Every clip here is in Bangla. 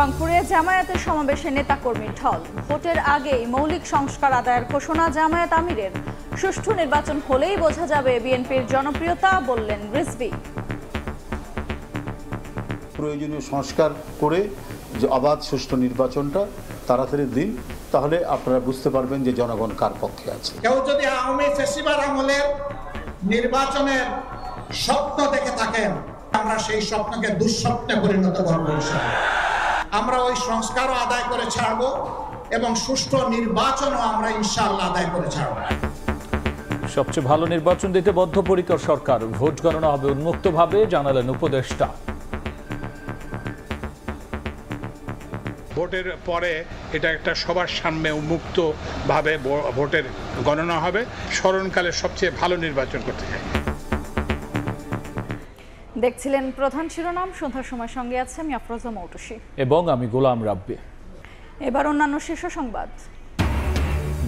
রংপুরে জামায়াতের সমাবেশে নেতাকর্মীর ঢল। ভোটের আগেই মৌলিক সংস্কার আদায়ের ঘোষণা জামায়াত আমিরের। সুষ্ঠু নির্বাচন হলেই বোঝা যাবে বিএনপির জনপ্রিয়তা, বললেন রিজভী। প্রয়োজনীয় সংস্কার করে যে অবাধ সুষ্ঠু নির্বাচনটা তাড়াতাড়ি দিন, তাহলে আপনারা বুঝতে পারবেন যে জনগণ কার পক্ষে আছে। কেউ যদি আওয়ামী ফ্যাসিবাদ আমলের নির্বাচনের স্বপ্ন দেখে থাকেন, আমরা সেই স্বপ্নকে দুঃস্বপ্নে পরিণত করব। আমরা ওই সংস্কারও আদায় করে ছাড়বো এবং সুষ্ঠু নির্বাচনও আমরা ইনশাআল্লাহ আদায় করে ছাড়ব। সবচেয়ে ভালো নির্বাচন দিতে বদ্ধপরিকর সরকার। ভোট গণনা হবে উন্মুক্তভাবে, জানালেন উপদেষ্টা। ভোটের পরে এটা একটা সবার সামনে উন্মুক্তভাবে ভোটের গণনা হবে। স্মরণকালে সবচেয়ে ভালো নির্বাচন করতে চাই। দেখছিলেন প্রধান শিরোনাম। সন্ধ্যার সময় সঙ্গে আছে আমি আফরোজা মৌটুসী এবং আমি গোলাম রাব্বি। এবার অন্যান্য শীর্ষ সংবাদ।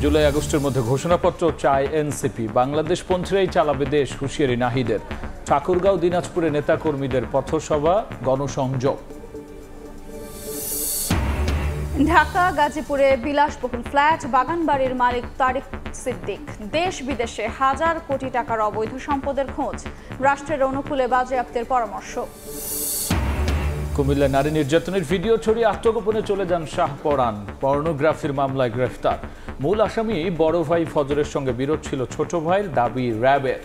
জুলাই আগস্টের মধ্যে ঘোষণাপত্র চায় এনসিপি। বাংলাদেশ পন্থীরাই চালাবে দেশ, হুঁশিয়ারি নাহিদের। ঠাকুরগাঁও দিনাজপুরে নেতাকর্মীদের পথসভা, গণসংযোগ। ঢাকা গাজীপুরে বিলাসবহুল ফ্ল্যাট, বাগানবাড়ির মালিক তারিক সিদ্দিক। দেশ বিদেশে হাজার কোটি টাকার অবৈধ সম্পদের খোঁজ, রাষ্ট্রের অনুকূলে বাজেয়াপ্তের পরামর্শ। কুমিল্লা নারী নির্যাতনের ভিডিও ছড়িয়ে আত্মগোপনে চলে যান শাহপরান। পর্নোগ্রাফির মামলায় গ্রেফতার। মূল আসামি বড় ভাই ফজরের সঙ্গে বিরোধ ছিল ছোট ভাইয়ের, দাবি র্যাবের।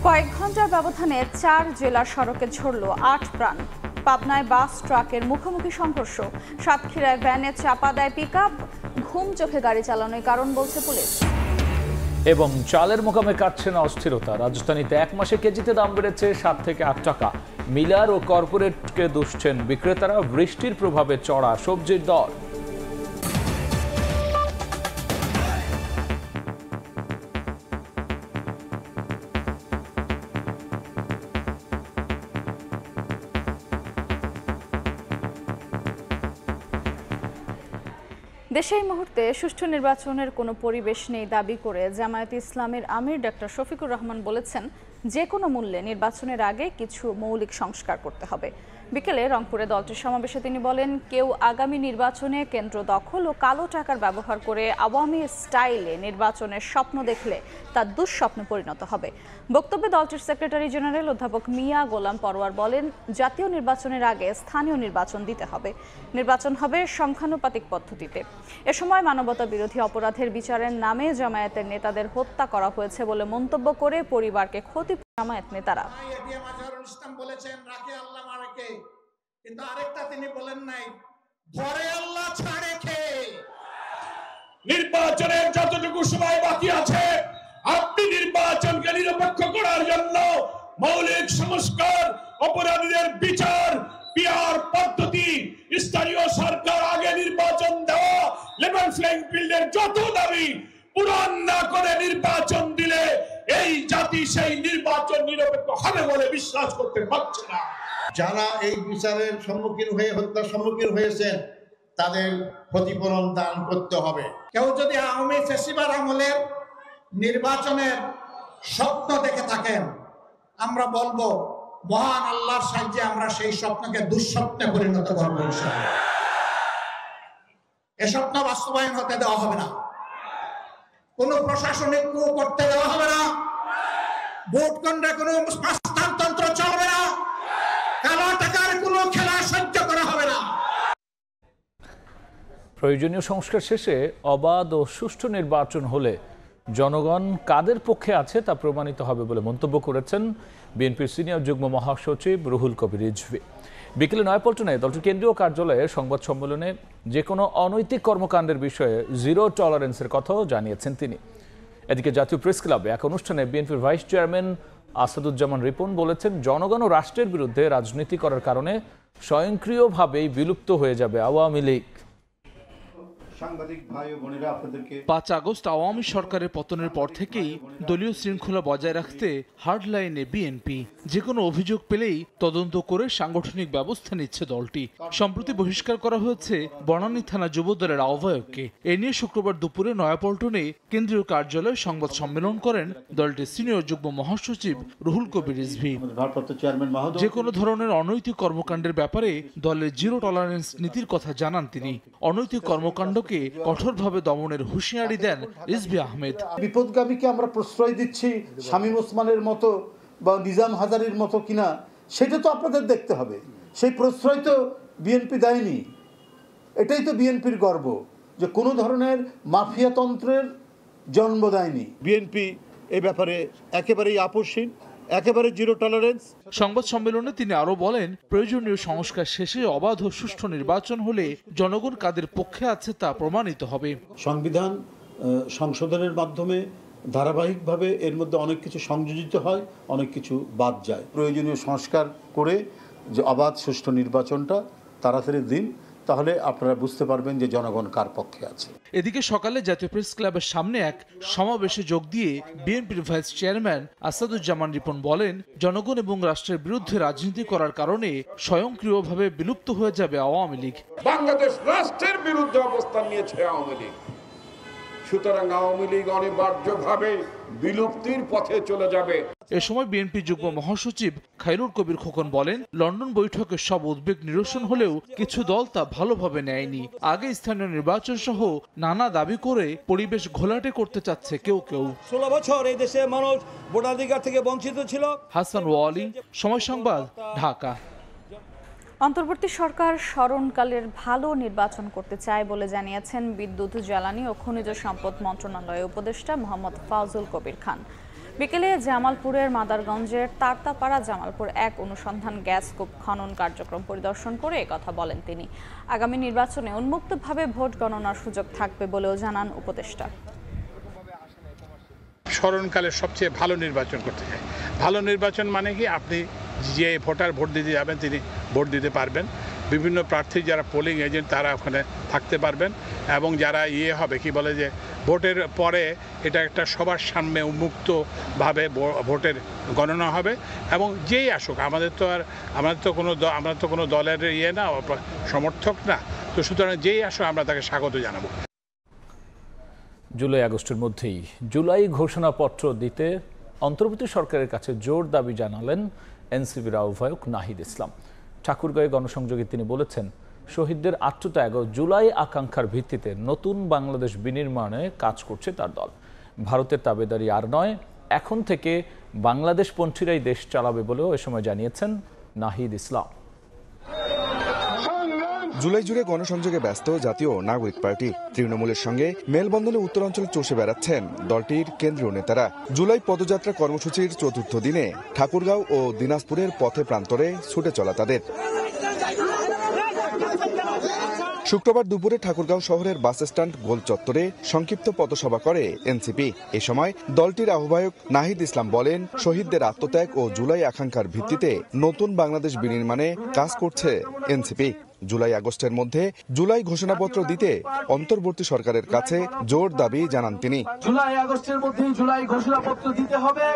কয়েক ঘন্টার ব্যবধানে 4 জেলার সড়কে ঝরল 8 প্রাণ। পাবনায় বাস ট্রাকের মুখোমুখি সংঘর্ষ। সাতক্ষীরায় ভ্যানে চাপা দেয় পিকআপ। ঘুম চোখে গাড়ি চালানোর কারণ বলছে পুলিশ। এবং চালের মোকামে কাটছে না অস্থিরতা। রাজধানীতে 1 মাসে কেজিতে দাম বেড়েছে 7 থেকে 8 টাকা। মিলার ও কর্পোরেটকে দুষছেন বিক্রেতারা। বৃষ্টির প্রভাবে চড়া সবজির দর। দেশে এই মুহূর্তে সুষ্ঠু নির্বাচনের কোনো পরিবেশ নেই দাবি করে জামায়াতে ইসলামের আমির ডক্টর শফিকুর রহমান বলেছেন, যে কোনো মূল্যে নির্বাচনের আগে কিছু মৌলিক সংস্কার করতে হবে। বিকেলে রংপুরে দলটির সমাবেশে তিনি বলেন, কেউ আগামী নির্বাচনে কেন্দ্র দখল ও কালো টাকার ব্যবহার করে আওয়ামী স্টাইলে নির্বাচনের স্বপ্ন দেখলে তা দুঃস্বপ্নে পরিণত হবে। বক্তব্যে দলটির সেক্রেটারি জেনারেল অধ্যাপক মিয়া গোলাম পরোয়ার বলেন, জাতীয় নির্বাচনের আগে স্থানীয় নির্বাচন দিতে হবে। নির্বাচন হবে সংখ্যানুপাতিক পদ্ধতিতে। এ সময় মানবতা বিরোধী অপরাধের বিচারের নামে জামায়াতের নেতাদের হত্যা করা হয়েছে বলে মন্তব্য করে পরিবারকে ক্ষতি জামায়াত নেতারা। বলেছেন রাখে আল্লাহ মারেকে, কিন্তু আরেকটা তিনি বলেন নাই ধরে আল্লাহ ছাড়ে কে। নির্বাচনের যতটুকু সময় বাকি আছে, আপনি নির্বাচনকে নিরপেক্ষ করার জন্য মৌলিক সংস্কার, অপরাধীদের বিচার, পিআর পদ্ধতি, স্থানীয় সরকার আগে নির্বাচন দেওয়া, লেভেল প্লেইং ফিল্ডের যত দাবি পূরণ না করে নির্বাচন দিলে এই জাতি সেই নির্বাচন নিরপেক্ষ হবে বলে বিশ্বাস করতে পারছে না। যারা এই বিচারের সম্মুখীন হয়ে হত্যার সম্মুখীন হয়েছেন তাদের ক্ষতিপূরণ দান করতে হবে। কেউ যদি আওয়ামী ফ্যাসিবাদ আমলের নির্বাচনের স্বপ্ন দেখে থাকেন, আমরা বলবো মহান আল্লাহর সাহায্যে আমরা সেই স্বপ্নকে দুঃস্বপ্নে পরিণত করবো ইনশাআল্লাহ। এ স্বপ্ন বাস্তবায়ন হতে দেওয়া হবে না। কোন প্রশাসনিক ক্রু করতে দেওয়া হবে না। ভোট কেন্দ্রে কোনো হস্তান্তর চলবে না। কালো টাকার কোনো খেলা সহ্য করা হবে না। প্রয়োজনীয় সংস্কার শেষে অবাধ ও সুষ্ঠু নির্বাচন হলে জনগণ কাদের পক্ষে আছে তা প্রমাণিত হবে বলে মন্তব্য করেছেন বিএনপির সিনিয়র যুগ্ম মহাসচিব রুহুল কবির রিজভী। বিকেলে নয়াপল্টনে দলটির কেন্দ্রীয় কার্যালয়ে সংবাদ সম্মেলনে যে কোনো অনৈতিক কর্মকাণ্ডের বিষয়ে জিরো টলারেন্সের কথাও জানিয়েছেন তিনি। এদিকে জাতীয় প্রেস ক্লাবে এক অনুষ্ঠানে বিএনপির ভাইস চেয়ারম্যান আসাদুজ্জামান রিপন বলেছেন, জনগণ ও রাষ্ট্রের বিরুদ্ধে রাজনীতি করার কারণে স্বয়ংক্রিয়ভাবেই বিলুপ্ত হয়ে যাবে আওয়ামী লীগ। সাংবাদিক ভাই ও বোনেরা, আপনাদেরকে 5 আগস্ট আওয়ামী সরকারের পতনের পর থেকেই দলীয় শৃঙ্খলা বজায় রাখতে হার্ডলাইনে বিএনপি। যে কোনো অভিযোগ পেলেই তদন্ত করে সাংগঠনিক ব্যবস্থা নিচ্ছে দলটি। সম্প্রতি বহিষ্কার করা হয়েছে বনানী থানা যুব দলের আহ্বায়ককে। এ নিয়ে শুক্রবার দুপুরে নয়াপল্টনে কেন্দ্রীয় কার্যালয়ে সংবাদ সম্মেলন করেন দলটির সিনিয়র যুগ্ম মহাসচিব রুহুল কবির রিজভী। ভারপ্রাপ্ত চেয়ারম্যান মহোদয়, যে কোনো ধরনের অনৈতিক কর্মকাণ্ডের ব্যাপারে দলের জিরো টলারেন্স নীতির কথা জানান তিনি। অনৈতিক কর্মকাণ্ডকে কঠোরভাবে দমনের হুঁশিয়ারি দেন রিজভী আহমেদ। বিপদগামীকে আমরা প্রশ্রয় দিচ্ছি শামীম ওসমানের মতো বা নিজাম হাজারির মতো কিনা, সেটা তো আপনাদের দেখতে হবে। সেই প্রশ্রয় তো বিএনপি দেয়নি। এটাই তো বিএনপির গর্ব যে কোনো ধরনের মাফিয়াতন্ত্রের জন্ম দেয়নি। বিএনপি এ ব্যাপারে একেবারেই আপোষহীন, একেবারে জিরো টলারেন্স। সংবাদ সম্মেলনে তিনি আরো বলেন, প্রয়োজনীয় সংস্কার শেষে অবাধ ও সুষ্ঠু নির্বাচন হলে জনগণ কাদের পক্ষে আছে তা প্রমাণিত হবে। সংবিধান সংশোধনের মাধ্যমে ধারাবাহিকভাবে এর মধ্যে অনেক কিছু সংযোজিত হয়, অনেক কিছু বাদ যায়। প্রয়োজনীয় সংস্কার করে যে অবাধ সুষ্ঠু নির্বাচনটা তাড়াতাড়ি দিন, তাহলে আপনারা বুঝতে পারবেন যে জনগণ কার পক্ষে আছে। এদিকে সকালে জাতীয় প্রেস ক্লাবের সামনে এক সমাবেশে যোগ দিয়ে বিএনপির ভাইস চেয়ারম্যান আসাদুজ্জামান রিপন বলেন, জনগণ এবং রাষ্ট্রের বিরুদ্ধে রাজনীতি করার কারণে স্বয়ংক্রিয়ভাবে বিলুপ্ত হয়ে যাবে আওয়ামী লীগ। বাংলাদেশ রাষ্ট্রের বিরুদ্ধে অবস্থান নিয়েছে আওয়ামী লীগ, সুতরাং আওয়ামী লীগ অনিবার্যভাবে বিলুপ্তির পথে চলে যাবে। এ সময় বিএনপি যুগ্ম মহাসচিব খায়রুল কবির খোকন বলেন, লন্ডন বৈঠকে সব উদ্বেগ নিরসন হলেও কিছু দল তা ভালোভাবে নেয়নি। আগে স্থানীয় নির্বাচন সহ নানা দাবি করে পরিবেশ ঘোলাটে করতে চাচ্ছে কেউ কেউ। 16 বছর এই দেশে মানুষ ভোটাধিকার থেকে বঞ্চিত ছিল। হাসান ওয়ালি, সময় সংবাদ, ঢাকা। অন্তর্বর্তী সরকার স্মরণকালের ভালো নির্বাচন করতে চায় বলে জানিয়েছেন বিদ্যুৎ, জ্বালানি ও খনিজ সম্পদ মন্ত্রণালয়ের উপদেষ্টা মোহাম্মদ ফাজুল কবির খান। বিকেলে জামালপুরের মাদারগঞ্জের তারতাপাড়া জামালপুর 1 অনুসন্ধান গ্যাস কূপ খনন কার্যক্রম পরিদর্শন করে একথা বলেন তিনি। আগামী নির্বাচনে উন্মুক্তভাবে ভোট গণনার সুযোগ থাকবে বলেও জানান উপদেষ্টা। স্মরণকালের সবচেয়ে ভালো নির্বাচন করতে চাই। ভালো নির্বাচন মানে কি, আপনি যে ভোটার ভোট দিতে যাবেন তিনি ভোট দিতে পারবেন, বিভিন্ন প্রার্থী যারা পোলিং এজেন্ট তারা ওখানে থাকতে পারবেন, এবং যারা হবে কি বলে যে ভোটের পরে এটা একটা সবার সামনে উন্মুক্তভাবে ভোটের গণনা হবে, এবং যেই আসুক, আমরা তো কোনো দলের না, সমর্থক না, তো সুতরাং যেই আসুক আমরা তাকে স্বাগত জানাবো। জুলাই আগস্টের মধ্যেই জুলাই ঘোষণাপত্র দিতে অন্তর্বর্তী সরকারের কাছে জোর দাবি জানালেন এনসিপির আহ্বায়ক নাহিদ ইসলাম। ঠাকুরগাঁয়ে গণসংযোগে তিনি বলেছেন, শহীদদের আত্মত্যাগ ও জুলাই আকাঙ্ক্ষার ভিত্তিতে নতুন বাংলাদেশ বিনির্মাণে কাজ করছে তার দল। ভারতের তাবেদারি আর নয়, এখন থেকে বাংলাদেশপন্থীরাই দেশ চালাবে বলেও এ সময় জানিয়েছেন নাহিদ ইসলাম। জুলাই জুড়ে গণসংযোগে ব্যস্ত জাতীয় নাগরিক পার্টি। তৃণমূলের সঙ্গে মেলবন্ধনে উত্তরাঞ্চল চষে বেড়াচ্ছেন দলটির কেন্দ্রীয় নেতারা। জুলাই পদযাত্রা কর্মসূচির চতুর্থ দিনে ঠাকুরগাঁও ও দিনাজপুরের পথে প্রান্তরে ছুটে চলা তাদের। শুক্রবার দুপুরে ঠাকুরগাঁও শহরের বাস স্ট্যান্ড গোল চত্বরে সংক্ষিপ্ত পথসভা করে এনসিপি। এ সময় দলটির আহ্বায়ক নাহিদ ইসলাম বলেন, শহীদদের আত্মত্যাগ ও জুলাই আকাঙ্ক্ষার ভিত্তিতে নতুন বাংলাদেশ বিনির্মাণে কাজ করছে এনসিপি। জুলাই আগস্টের মধ্যে জুলাই ঘোষণাপত্র দিতে অন্তর্বর্তী সরকারের কাছে জোর দাবি জানান তিনি। জুলাই আগস্টের মধ্যে জুলাই ঘোষণাপত্র দিতে হবে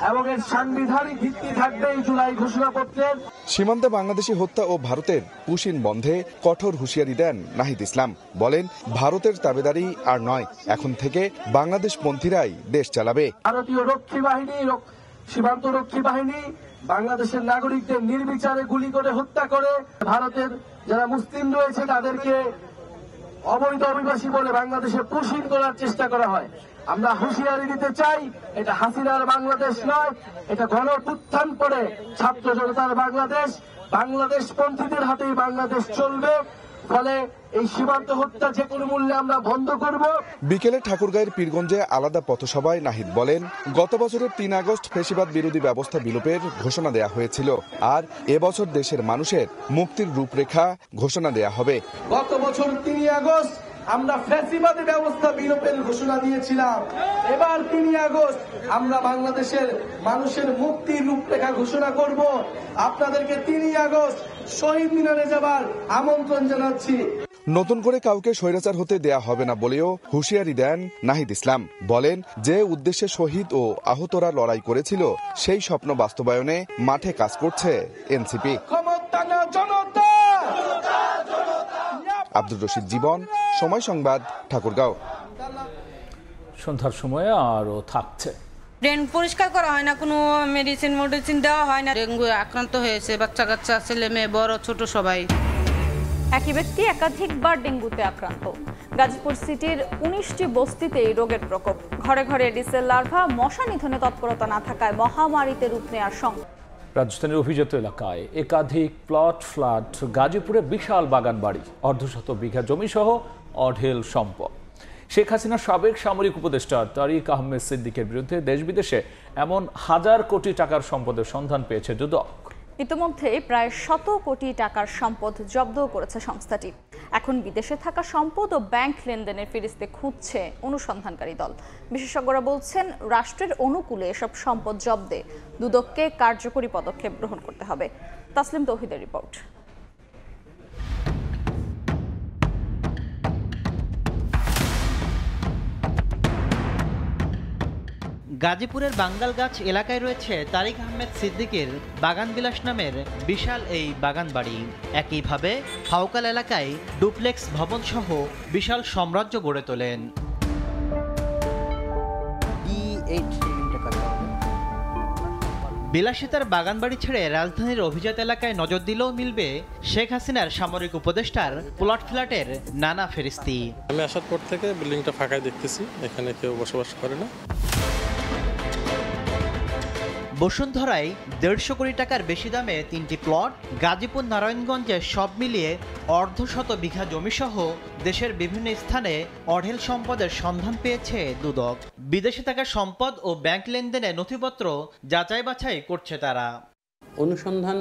এবং এর সাংবিধানিক ভিত্তি থাকবে এই জুলাই ঘোষণাপত্রের। সীমান্তে বাংলাদেশি হত্যা ও ভারতের পুশিন বন্ধে কঠোর হুঁশিয়ারি দেন নাহিদ ইসলাম। বলেন, ভারতের তাবেদারি আর নয়, এখন থেকে বাংলাদেশপন্থীরাই দেশ চালাবে। ভারতীয় রক্ষী বাহিনী, সীমান্ত রক্ষী বাহিনী বাংলাদেশের নাগরিকদের নির্বিচারে গুলি করে হত্যা করে, ভারতের যারা মুসলিম রয়েছে তাদেরকে অবৈধ অভিবাসী বলে বাংলাদেশে পুশিন করার চেষ্টা করা হয়। আমরা হুঁশিয়ারি দিতে চাই, এটা হাসিনার বাংলাদেশ নয়, এটা গণঅভ্যুত্থান করে ছাত্র জনতার বাংলাদেশ। বাংলাদেশপন্থীদের হাতেই বাংলাদেশ চলবে, ফলে এই সীমান্ত হত্যা যে কোনো মূল্যে আমরা বন্ধ করব। বিকেলে ঠাকুরগাঁয়ের পীরগঞ্জে আলাদা পথসভায় নাহিদ বলেন, গত বছরের 3 আগস্ট ফ্যাসিবাদ বিরোধী ব্যবস্থা বিলোপের ঘোষণা দেয়া হয়েছিল, আর এবছর দেশের মানুষের মুক্তির রূপরেখা ঘোষণা দেয়া হবে। গত বছর 3 আগস্ট আমরা ফ্যাসিবাদী ব্যবস্থা বিলোপের ঘোষণা দিয়েছিলাম, এবার 3 আগস্ট আমরা বাংলাদেশের মানুষের মুক্তির রূপরেখা ঘোষণা করব। আপনাদেরকে 3 আগস্ট শহীদ মিনারে যাবার আমন্ত্রণ জানাচ্ছি। নতুন করে কাউকে স্বৈরাচার হতে দেয়া হবে না বলেও হুঁশিয়ারি দেন নাহিদ ইসলাম। বলেন, যে উদ্দেশ্যে শহীদ ও আহতরা লড়াই করেছিল সেই স্বপ্ন বাস্তবায়নে মাঠে কাজ করছে এনসিপি। আব্দুর রশিদ জীবন, সময় সংবাদ, ঠাকুরগাঁও। সন্ধ্যার সময়ে আরও থাকছে। ড্রেন পরিষ্কার করা হয় না, কোনো মেডিসিন দেওয়া হয় না। ডেঙ্গু আক্রান্ত হয়েছে বাচ্চা কাচ্চা, ছেলে মেয়ে, বড় ছোট সবাই। একই ব্যক্তি একাধিকবার ডেঙ্গুতে আক্রান্ত। গাজীপুর সিটির 19টি বস্তিতে এই রোগের প্রকোপ। ঘরে ঘরে এডিসের লার্ভা, মশা নিধনে তৎপরতা না থাকায় মহামারীতে রূপ নেওয়ার শঙ্কা। রাজধানীর অভিজাত এলাকায় একাধিক প্লট ফ্ল্যাট, গাজীপুরে বিশাল বাগান বাড়ি, অর্ধশত বিঘা জমি সহ অঢেল সম্পদ। শেখ হাসিনার সাবেক সামরিক উপদেষ্টা তারিক আহমেদ সিদ্দিকের বিরুদ্ধে দেশ বিদেশে এমন হাজার কোটি টাকার সম্পদের সন্ধান পেয়েছে দুদক। ইতিমধ্যে প্রায় 100 কোটি টাকার সম্পদ জব্দ করেছে সংস্থাটি। এখন বিদেশে থাকা সম্পদ ও ব্যাংক লেনদেনের ফিরিস্তে খুঁজছে অনুসন্ধানকারী দল। বিশেষজ্ঞরা বলছেন, রাষ্ট্রের অনুকূলে এসব সম্পদ জব্দে দুদককে কার্যকরী পদক্ষেপ গ্রহণ করতে হবে। তাসলিম তৌহিদের রিপোর্ট। গাজীপুরের বাঙ্গালগাছ এলাকায় রয়েছে তারিক আহমেদ সিদ্দিকের বাগান বিলাস নামের বিশাল এই বাগান বাড়ি। একইভাবে ফাউকাল এলাকায় ডুপ্লেক্স ভবন সহ বিশাল সাম্রাজ্য গড়ে তোলেন। বিলাসিতার বাগান বাড়ি ছেড়ে রাজধানীর অভিজাত এলাকায় নজর দিলেও মিলবে শেখ হাসিনার সামরিক উপদেষ্টার প্লট ফ্ল্যাটের নানা ফেরিস্তি। আমি আসার পর থেকে বিল্ডিংটা ফাঁকাই দেখতেছি, এখানে কেউ বসবাস করে না। বসুন্ধরায় 150 কোটি টাকার বেশি দামে 3টি প্লট, গাজীপুর নারায়ণগঞ্জে সব মিলিয়ে অর্ধশত বিঘা জমিসহ দেশের বিভিন্ন স্থানে অঢেল সম্পদের সন্ধান পেয়েছে দুদক। বিদেশে থাকা সম্পদ ও ব্যাংক লেনদেনে নথিপত্র যাচাই বাছাই করছে তারা। অনুসন্ধান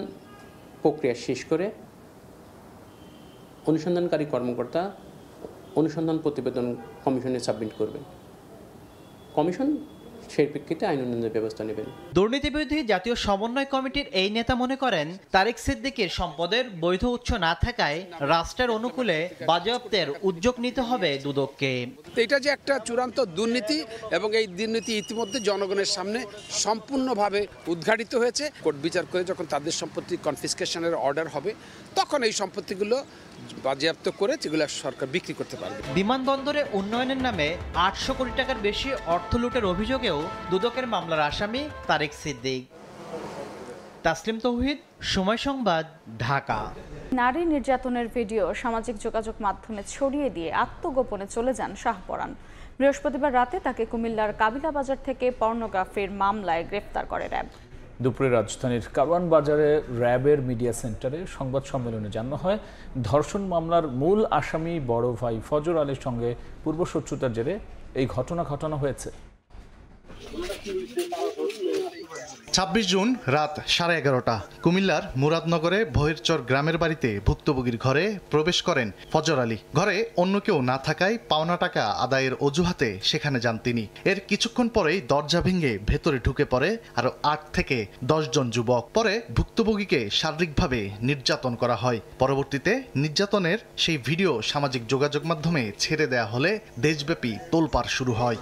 প্রক্রিয়া শেষ করে অনুসন্ধানকারী কর্মকর্তা অনুসন্ধান প্রতিবেদন কমিশনে সাবমিট করবেন। কমিশন সেই প্রেক্ষিতে আইন উন্নয়নের ব্যবস্থা নেবেন। দুর্নীতি বিরোধী জাতীয় সমন্বয় কমিটির এই নেতা মনে করেন, তারিক সিদ্দিকের সম্পদের বৈধ উৎস না থাকায় রাষ্ট্রের অনুকূলে বাজেয়াপ্তের উদ্যোগ নিতে হবে দুদককে। এটা যে একটা চূড়ান্ত দুর্নীতি এবং এই দুর্নীতি ইতিমধ্যে জনগণের সামনে সম্পূর্ণভাবে উদ্ঘাটিত হয়েছে। কোর্ট বিচার করে যখন তাদের সম্পত্তি কনফিসকেশনের অর্ডার হবে, তখন এই সম্পত্তিগুলো বাজেয়াপ্ত করে যেগুলো সরকার বিক্রি করতে পারবে। বিমানবন্দরে উন্নয়নের নামে 800 কোটি টাকার বেশি অর্থ লুটের অভিযোগেও দুদকের মামলার আসামি তারিক সিদ্দিক। তাসলিম তৌহিদ, সময় সংবাদ, ঢাকা। নারী নির্যাতনের ভিডিও সামাজিক যোগাযোগ মাধ্যমে ছড়িয়ে দিয়ে আত্মগোপনে চলে যান শাহপরান। বৃহস্পতিবার রাতে তাকে কুমিল্লার কাবিলা বাজার থেকে পর্নোগ্রাফির মামলায় গ্রেফতার করে র্যাব। দুপুরে রাজধানীর কারওয়ান বাজারে র্যাবের মিডিয়া সেন্টারে সংবাদ সম্মেলনে জানানো হয়, ধর্ষণ মামলার মূল আসামি বড় ভাই ফজর আলীর সঙ্গে পূর্বশত্রুতার জেরে এই ঘটনা ঘটানো হয়েছে। 26 জুন রাত 11:30 কুমিল্লার মুরাদনগরে ভৈরচর গ্রামের বাড়িতে ভুক্তভোগীর ঘরে প্রবেশ করেন ফজর আলী। ঘরে অন্য কেউ না থাকায় পাওনা টাকা আদায়ের অজুহাতে সেখানে যান তিনি। এর কিছুক্ষণ পরেই দরজা ভেঙে ভেতরে ঢুকে পড়ে আরো 8 থেকে 10 জন যুবক। পরে ভুক্তভোগীকে শারীরিকভাবে নির্যাতন করা হয়। পরবর্তীতে নির্যাতনের সেই ভিডিও সামাজিক যোগাযোগ মাধ্যমে ছেড়ে দেয়া হলে দেশব্যাপী তোলপাড় শুরু হয়।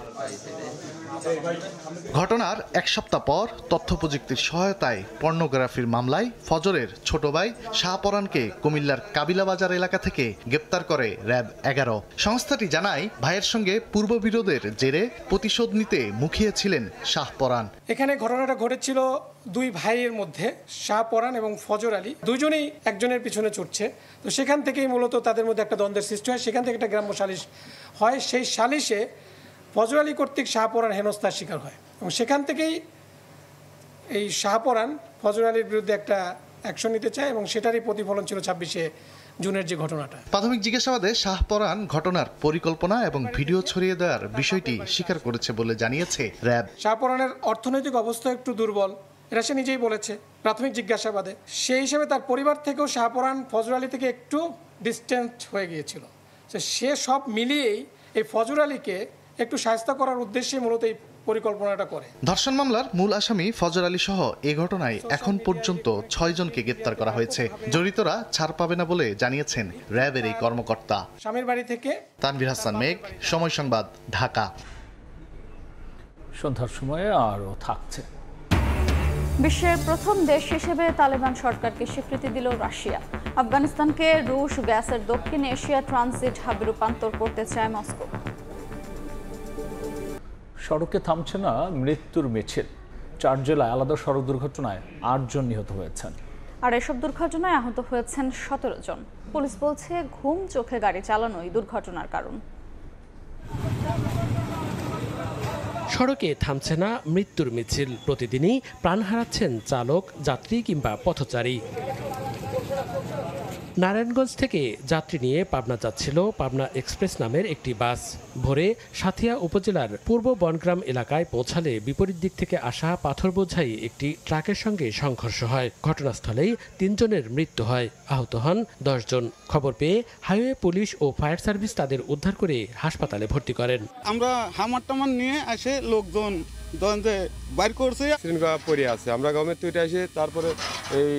ঘটনার এক সপ্তাহ পর তথ্য প্রযুক্তির সহায়তায় পর্নোগ্রাফির মামলায় ফজরের ছোট ভাই শাহপরানকে কুমিল্লার কাবিলাবাজার এলাকা থেকে গ্রেপ্তার করে র্যাব 11। সংস্থাটি জানায়, ভাইয়ের সঙ্গে পূর্ববিরোধের জেরে প্রতিশোধ নিতে মুখিয়েছিলেন শাহপরান। এখানে ঘটনাটা ঘটেছিল দুই ভাইয়ের মধ্যে, শাহপরান এবং ফজর আলী, দুজনেই একজনের পিছনে ছুটছে। তো সেখান থেকেই মূলত তাদের মধ্যে একটা দ্বন্দ্বের সৃষ্টি হয়। সেখান থেকে একটা গ্রাম্য সালিশ হয়। সেই সালিশে ফজর আলী কর্তৃক শাহপরান হেনস্থার শিকার হয় এবং সেখান থেকেই এই শাহপরান ফজর আলীর বিরুদ্ধে একটা অ্যাকশন নিতে চায় এবং সেটারই প্রতিফলন ছিল 26শে জুনের যে ঘটনাটা। প্রাথমিক জিজ্ঞাসাবাদে শাহপরান ঘটনার পরিকল্পনা এবং ভিডিও ছড়িয়ে দেওয়ার বিষয়টি স্বীকার করেছে বলে জানিয়েছে র্যাব। শাহপরানের অর্থনৈতিক অবস্থা একটু দুর্বল, এটা সে নিজেই বলেছে প্রাথমিক জিজ্ঞাসাবাদে। সেই হিসেবে তার পরিবার থেকেও শাহপরান ফজর আলী থেকে একটু ডিস্টেন্স হয়ে গিয়েছিল। সে সব মিলিয়েই এই ফজর আলীকে একটু শায়েস্তা করার উদ্দেশ্যে মূলত এই পরিকল্পনাটা করে। ধর্ষণ মামলার মূল আসামি ফজর আলী সহ এ ঘটনায় এখন পর্যন্ত 6 জনকে গ্রেপ্তার করা হয়েছে। জড়িতরা ছাড় পাবে না বলে জানিয়েছেন র্যাবের এই কর্মকর্তা। স্বামীর বাড়ি থেকে তানভীর হাসান মেঘ, সময় সংবাদ, ঢাকা। সন্ধ্যার সময়ে আরও থাকছে। বিশ্বের প্রথম দেশ হিসেবে তালেবান সরকারকে স্বীকৃতি দিল রাশিয়া। আফগানিস্তানকে রুশ গ্যাসের দক্ষিণ এশিয়া ট্রানজিট হাবে রূপান্তর করতে চায় মস্কো। সড়কে থামছে না মৃত্যুর মিছিল। 4 জেলায় আলাদা সড়ক দুর্ঘটনায় 8 জন নিহত হয়েছেন। আর এসব দুর্ঘটনায় আহত হয়েছেন 17 জন। পুলিশ বলছে ঘুম চোখে গাড়ি চালানোই দুর্ঘটনার কারণ। সড়কে থামছে না মৃত্যুর মিছিল। প্রতিদিনই প্রাণ হারাচ্ছেন চালক, যাত্রী কিংবা পথচারী। নারায়ণগঞ্জ থেকে যাত্রী নিয়ে পাবনা যাচ্ছিল পাবনা এক্সপ্রেস নামের একটি বাস। ভোরে সাথিয়া উপজেলার পূর্ব বনগ্রাম এলাকায় পৌঁছালে বিপরীত দিক থেকে আসা পাথর বোঝাই একটি ট্রাকের সঙ্গে সংঘর্ষ হয়। ঘটনাস্থলেই 3 জনের মৃত্যু হয়, আহত হন 10 জন। খবর পেয়ে হাইওয়ে পুলিশ ও ফায়ার সার্ভিস তাদের উদ্ধার করে হাসপাতালে ভর্তি করেন। আমরা হামার টামার নিয়ে আসে লোকজন বাইর করছে, পড়ে আছে। আমরা গভর্নমেন্ট থেকে এসে তারপরে এই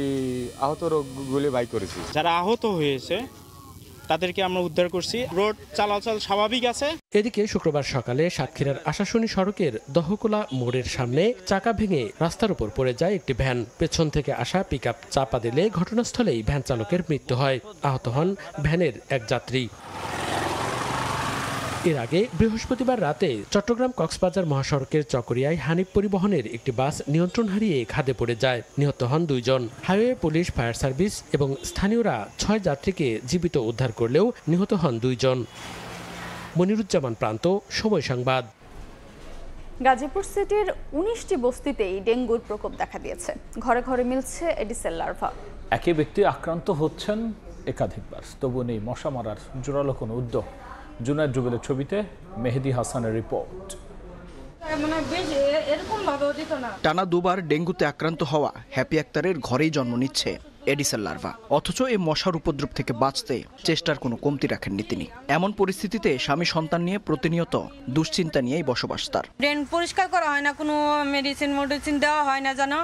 আহত রোগগুলি বাইর করেছি। যারা আহত হয়েছে তাদেরকে আমরা উদ্ধার করছি। রোড চলাচল স্বাভাবিক আছে। এদিকে শুক্রবার সকালে সাতক্ষীরার আশাশুনি সড়কের দহকোলা মোড়ের সামনে চাকা ভেঙে রাস্তার উপর পড়ে যায় একটি ভ্যান। পেছন থেকে আসা পিকআপ চাপা দিলে ঘটনাস্থলেই ভ্যান চালকের মৃত্যু হয়, আহত হন ভ্যানের এক যাত্রী। এর আগে বৃহস্পতিবার রাতে চট্টগ্রাম কক্সবাজার মহাসড়কের চকরিয়ায় হানিফ পরিবহনের একটি বাস নিয়ন্ত্রণ হারিয়ে খাদে পড়ে যায়, নিহত হন 2 জন। হাইওয়ে পুলিশ, ফায়ার সার্ভিস এবং স্থানীয়রা 6 যাত্রীকে জীবিত উদ্ধার করলেও নিহত হন 2 জন। মনিরুজ্জামান প্রান্ত, সময় সংবাদ। গাজীপুর সিটির 19টি বস্তিতেই ডেঙ্গুর প্রকোপ দেখা দিয়েছে। ঘরে ঘরে মিলছে এডিসেল লার্ভা। একই ব্যক্তি আক্রান্ত হচ্ছেন একাধিকবার, তবু নেই মশা মারার জোরালো কোনো উদ্যোগ। জুনায়েদ জুবেলের ছবিতে মেহেদি হাসানের রিপোর্ট। টানা 2বার ডেঙ্গুতে আক্রান্ত হওয়া হ্যাপি আক্তারের ঘরেই জন্ম নিচ্ছে এডিসেল লার্ভা। অথচ এই মশার উপদ্রব থেকে বাঁচতে চেষ্টার কোনো কমতি রাখেননি তিনি। এমন পরিস্থিতিতে স্বামী সন্তান নিয়ে প্রতিনিয়ত দুশ্চিন্তা নিয়েই বসবাস তার। ড্রেন পরিষ্কার করা হয় না, কোনো মেডিসিন দেওয়া হয় না, জানো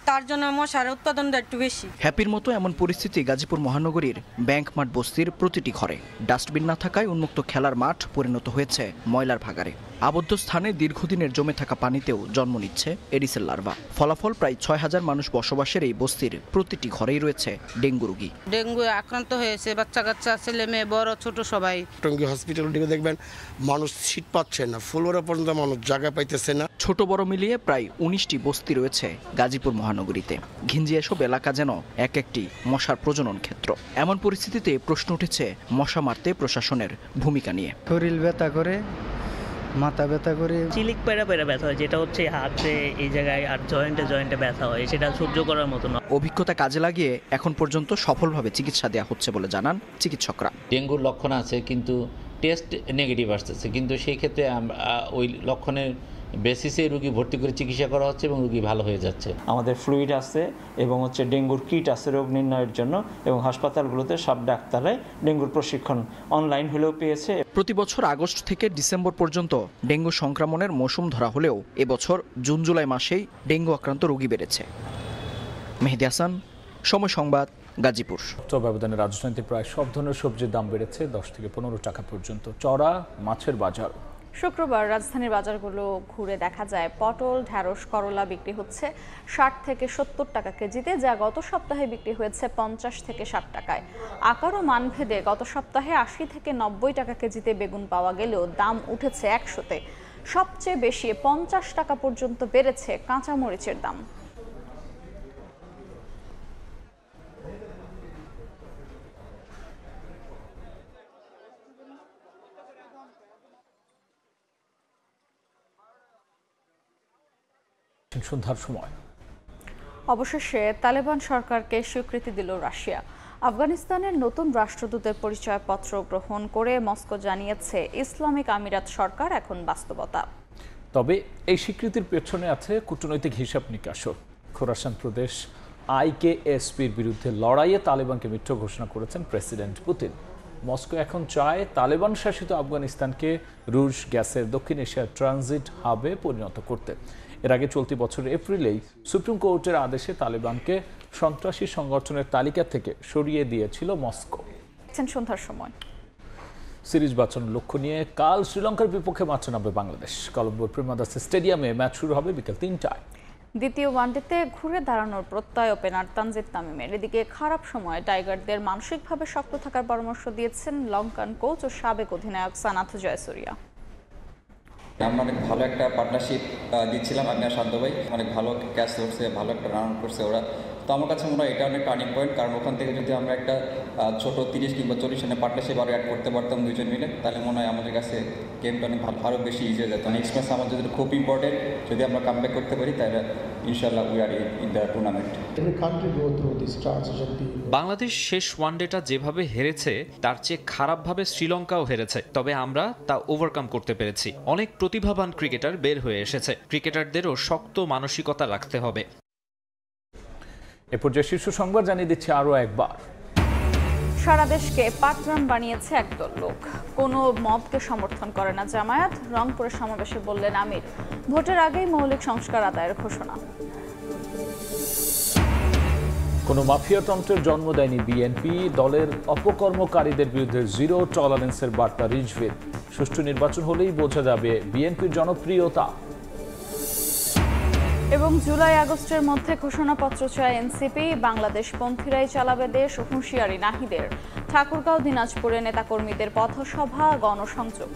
তার জন্য মশার উৎপাদনটা একটু বেশি। হ্যাপির মতো এমন পরিস্থিতি গাজীপুর মহানগরীর ব্যাংক মাঠ বস্তির প্রতিটি ঘরে। ডাস্টবিন না থাকায় উন্মুক্ত খেলার মাঠ পরিণত হয়েছে ময়লার ভাগাড়ে। আবদ্ধ স্থানে দীর্ঘদিনের জমে থাকা পানিতেও জন্ম নিচ্ছে এডিসেল লার্ভা। ফলাফল প্রায় 6000 মানুষ বসবাসের এই বস্তির প্রতিটি ঘরেই রয়েছে ডেঙ্গু রোগী। ডেঙ্গু আক্রান্ত হয়েছে বাচ্চা কাচ্চা, ছেলে মেয়ে, বড় ছোট সবাই। টঙ্গী হসপিটালে দেখবেন মানুষ সিট পাচ্ছে না, ফ্লোরে পর্যন্ত মানুষ জায়গা পাইতেছে না। ছোট বড় মিলিয়ে প্রায় 19টি বস্তি রয়েছে গাজীপুর মহানগরীতে। ঘিঞ্জি এসব এলাকা যেন এক একটি মশার প্রজনন ক্ষেত্র। এমন পরিস্থিতিতে প্রশ্ন উঠেছে মশা মারতে প্রশাসনের ভূমিকা নিয়ে। শরীর ব্যথা করে, মাথা ব্যথা করে, চিলিক পেড়া ব্যথা হয়, যেটা হচ্ছে হাতে এই জায়গায় আর জয়েন্টে ব্যথা হয়, সেটা সহ্য করার মতো না। অভিজ্ঞতা কাজে লাগিয়ে এখন পর্যন্ত সফলভাবে চিকিৎসা দেওয়া হচ্ছে বলে জানান চিকিৎসকরা। ডেঙ্গুর লক্ষণ আছে কিন্তু টেস্ট নেগেটিভ আসতেছে, কিন্তু সেই ক্ষেত্রে ওই লক্ষণের বেসিসে রোগী ভর্তি করে চিকিৎসা করা হচ্ছে এবং রোগী ভালো হয়ে যাচ্ছে। আমাদের ফ্লুইড আছে এবং ডেঙ্গুর কিট আছে রোগ নির্ণয়ের জন্য, এবং হাসপাতালগুলোতে সব ডাক্তারাই ডেঙ্গুর প্রশিক্ষণ অনলাইন হলেও পেয়েছে। প্রতি বছর আগস্ট থেকে ডিসেম্বর পর্যন্ত ডেঙ্গু সংক্রমণের মৌসুম ধরা হলেও এবছর জুন জুলাই মাসেই ডেঙ্গু আক্রান্ত রোগী বেড়েছে। মেহেদি হাসান, সময় সংবাদ, গাজীপুর। ব্যবধানে রাজধানীতে প্রায় সব ধরনের সবজির দাম বেড়েছে 10 থেকে 15 টাকা পর্যন্ত। চড়া মাছের বাজার। শুক্রবার রাজধানীর বাজারগুলো ঘুরে দেখা যায় পটল, ঢ্যাঁড়স, করলা বিক্রি হচ্ছে 60 থেকে 70 টাকা কেজিতে, যা গত সপ্তাহে বিক্রি হয়েছে 50 থেকে 60 টাকায়। আকার ও মানভেদে গত সপ্তাহে 80 থেকে 90 টাকা কেজিতে বেগুন পাওয়া গেলেও দাম উঠেছে 100-তে। সবচেয়ে বেশি 50 টাকা পর্যন্ত বেড়েছে কাঁচামরিচের দাম। সন্ধ্যার সময় অবশেষে তালেবান সরকারকে স্বীকৃতি দিল রাশিয়া। আফগানিস্তানের নতুন রাষ্ট্রদূতের পরিচয়পত্র গ্রহণ করে মস্কো জানিয়েছে ইসলামিক আমিরাত সরকার এখন বাস্তবতা। তবে এই স্বীকৃতির পেছনে আছে কূটনৈতিক হিসাব নিকাশও। খোরাসান প্রদেশ আইকেএসপির বিরুদ্ধে লড়াইয়ে তালেবানকে মিত্র ঘোষণা করেছেন প্রেসিডেন্ট পুতিন। মস্কো এখন চায় তালেবান শাসিত আফগানিস্তানকে রুশ গ্যাসের দক্ষিণ এশিয়ার ট্রানজিট হাবে পরিণত করতে। এর আগে চলতি বছরের এপ্রিলেই সুপ্রিম কোর্টের আদেশে তালেবানকে সন্ত্রাসী সংগঠনের তালিকা থেকে সরিয়ে দিয়েছিল মস্কো। সন্ধ্যার সময় সিরিজ বাঁচানোর লক্ষ্য নিয়ে কাল শ্রীলঙ্কার বিপক্ষে মাঠে নামবে বাংলাদেশ। কলম্বোর প্রেমাদাস স্টেডিয়ামে ম্যাচ শুরু হবে বিকেল ৩টায়। দ্বিতীয় ওয়ানডেতে ঘুরে দাঁড়ানোর প্রত্যয় ওপেনার তানজিদ তামিমের। এদিকে খারাপ সময়ে টাইগারদের মানসিকভাবে শক্ত থাকার পরামর্শ দিয়েছেন লঙ্কান কোচ ও সাবেক অধিনায়ক সানাথ জয়সুরিয়া। আমরা অনেক ভালো একটা পার্টনারশিপ দিচ্ছিলাম, আমি আর শান্ত ভাই অনেক ভালো ক্যাচ ধরছে, ভালো একটা রান করছে ওরা। তো আমার কাছে মনে হয় এটা অনেক টার্নিং পয়েন্ট, কারণ ওখান থেকে যদি আমরা একটা ছোট 30 কিংবা 40 রানের পার্টনারশিপ আরও অ্যাড করতে পারতাম দুজন মিলে, তাহলে মনে হয় আমাদের কাছে গেমটা অনেক ভালো, আরও বেশি ইজি হয়ে যেত। নেক্সট ম্যাচ আমাদের জন্য খুব ইম্পর্টেন্ট, যদি আমরা কামব্যাক করতে পারি তাহলে ইনশাআল্লাহ we are in the tournament. Bangladesh শেষ ওয়ানডেটা যেভাবে হেরেছে তার চেয়ে খারাপভাবে শ্রীলঙ্কাও হেরেছে, তবে আমরা তা ওভারকাম করতে পেরেছি। অনেক প্রতিভাবান ক্রিকেটার বের হয়ে এসেছে, ক্রিকেটারদেরও শক্ত মানসিকতা রাখতে হবে। এ পর্যায়ে শীর্ষ সংবাদ জানিয়ে দিচ্ছে আরও একবার। সারা দেশকে পাটগ্রাম বানিয়েছে একদল লোক। কোনো মবকে সমর্থন করে না জামায়াত, রংপুরের সমাবেশে বললেন আমির। ভোটের আগেই মৌলিক সংস্কার আদায়ের ঘোষণা। কোনো মাফিয়াতন্ত্রের জন্ম দেয়নি বিএনপি, দলের অপকর্মকারীদের বিরুদ্ধে জিরো টলারেন্সের বার্তা রিজভীর। সুষ্ঠু নির্বাচন হলেই বোঝা যাবে বিএনপির জনপ্রিয়তা। এবং জুলাই আগস্টের মধ্যে ঘোষণাপত্র চায় এনসিপি, বাংলাদেশপন্থীরাই চালাবে দেশ, হুঁশিয়ারি নাহিদের। ঠাকুরগাঁও দিনাজপুরে নেতাকর্মীদের পথসভা, গণসংযোগ।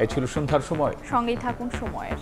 এই ছিল সন্ধ্যার সময়, সঙ্গেই থাকুন সময়ের।